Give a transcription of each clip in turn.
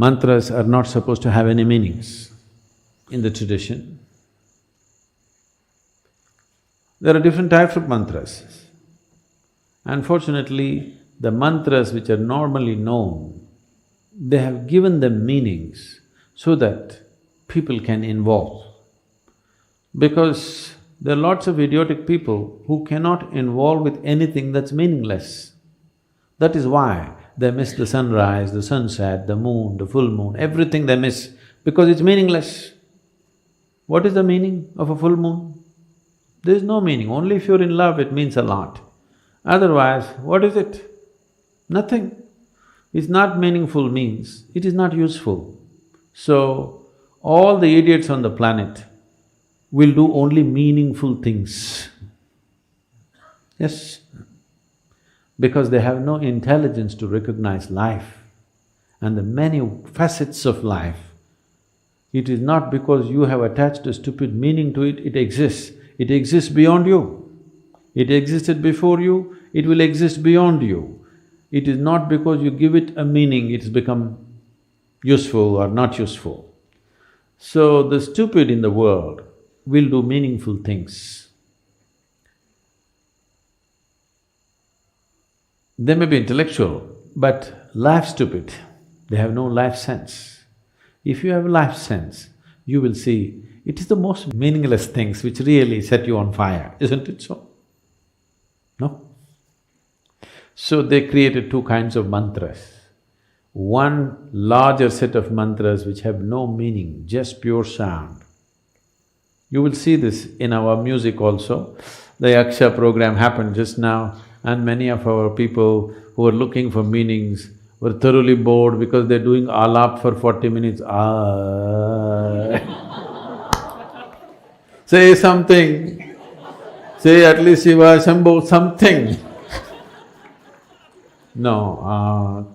Mantras are not supposed to have any meanings in the tradition. There are different types of mantras. Unfortunately, the mantras which are normally known, they have given them meanings so that people can involve. Because there are lots of idiotic people who cannot involve with anything that's meaningless. That is why they miss the sunrise, the sunset, the moon, the full moon, everything they miss because it's meaningless. What is the meaning of a full moon? There is no meaning, only if you're in love it means a lot. Otherwise, what is it? Nothing. It's not meaningful means it is not useful. So, all the idiots on the planet will do only meaningful things. Yes, because they have no intelligence to recognize life and the many facets of life. It is not because you have attached a stupid meaning to it, it exists. It exists beyond you. It existed before you, it will exist beyond you. It is not because you give it a meaning, it's become useful or not useful. So the stupid in the world will do meaningful things. They may be intellectual, but life stupid, they have no life sense. If you have life sense, you will see it is the most meaningless things which really set you on fire, isn't it so? No? So they created two kinds of mantras. One larger set of mantras which have no meaning, just pure sound. You will see this in our music also. The Yaksha program happened just now and many of our people who were looking for meanings were thoroughly bored because they're doing alap for 40 minutes, Say something, say at least Shiva, Shambho, something. No,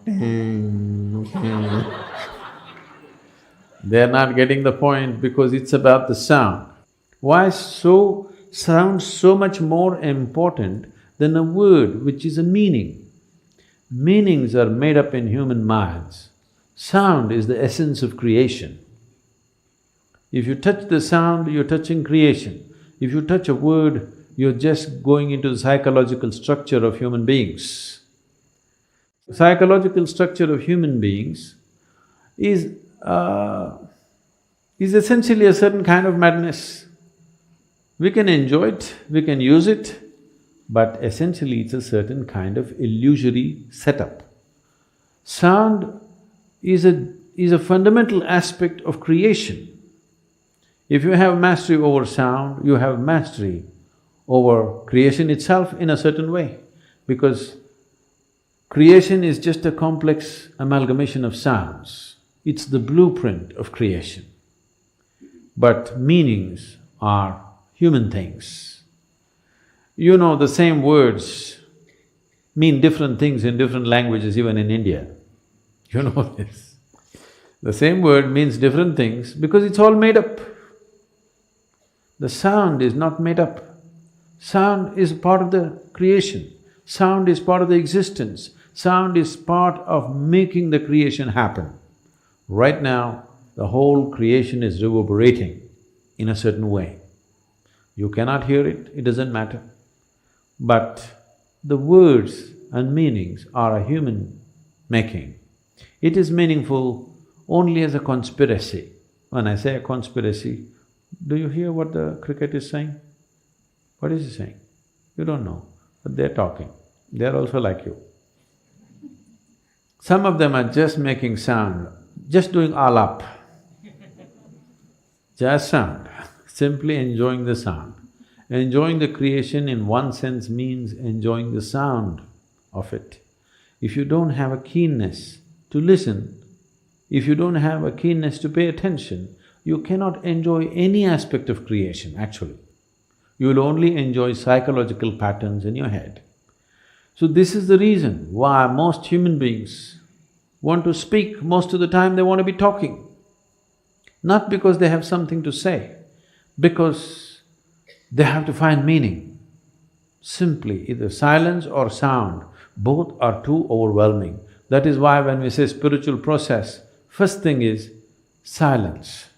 They're not getting the point because it's about the sound. Why sound so much more important than a word which is a meaning? Meanings are made up in human minds. Sound is the essence of creation. If you touch the sound, you're touching creation. If you touch a word, you're just going into the psychological structure of human beings. Psychological structure of human beings is essentially a certain kind of madness. We can enjoy it, we can use it, but essentially it's a certain kind of illusory setup. Sound is a fundamental aspect of creation. If you have mastery over sound, you have mastery over creation itself in a certain way, because creation is just a complex amalgamation of sounds. It's the blueprint of creation. But meanings are human things. You know, the same words mean different things in different languages, even in India. You know this. The same word means different things because it's all made up. The sound is not made up. Sound is part of the creation. Sound is part of the existence. Sound is part of making the creation happen. Right now, the whole creation is reverberating in a certain way. You cannot hear it, it doesn't matter. But the words and meanings are a human making. It is meaningful only as a conspiracy. When I say a conspiracy, do you hear what the cricket is saying? What is he saying? You don't know, but they're talking. They're also like you. Some of them are just making sound, just doing alap. Just sound, simply enjoying the sound. Enjoying the creation in one sense means enjoying the sound of it. If you don't have a keenness to listen, if you don't have a keenness to pay attention, you cannot enjoy any aspect of creation, actually. You will only enjoy psychological patterns in your head. So this is the reason why most human beings want to speak, most of the time they want to be talking. Not because they have something to say, because they have to find meaning. Simply, either silence or sound, both are too overwhelming. That is why when we say spiritual process, First thing is silence.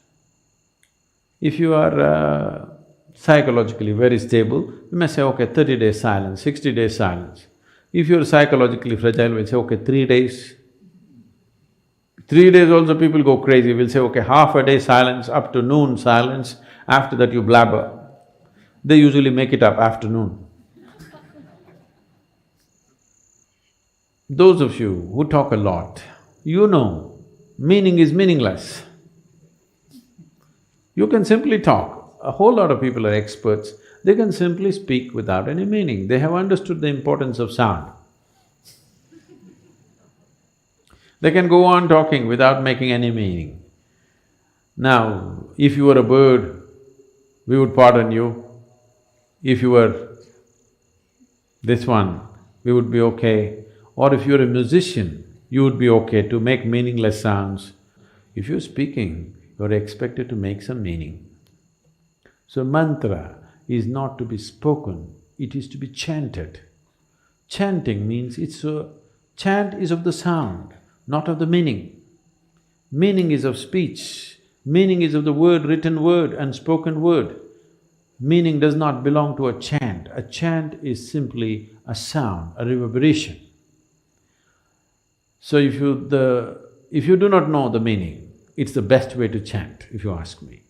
If you are psychologically very stable, you may say, okay, 30 days silence, 60 days silence. If you're psychologically fragile, we'll say, okay, 3 days. 3 days also people go crazy, we'll say, okay, half a day silence, up to noon silence, after that you blabber. They usually make it up afternoon. Those of you who talk a lot, you know, meaning is meaningless. You can simply talk. A whole lot of people are experts, they can simply speak without any meaning. They have understood the importance of sound. They can go on talking without making any meaning. Now, if you were a bird, we would pardon you. If you were this one, we would be okay. Or if you're a musician, you would be okay to make meaningless sounds. If you're speaking, you're expected to make some meaning. So mantra is not to be spoken, it is to be chanted. Chanting means chant is of the sound, not of the meaning. Meaning is of speech, meaning is of the word, written word and spoken word. Meaning does not belong to a chant. A chant is simply a sound, a reverberation. So if you do not know the meaning, it's the best way to chant, if you ask me.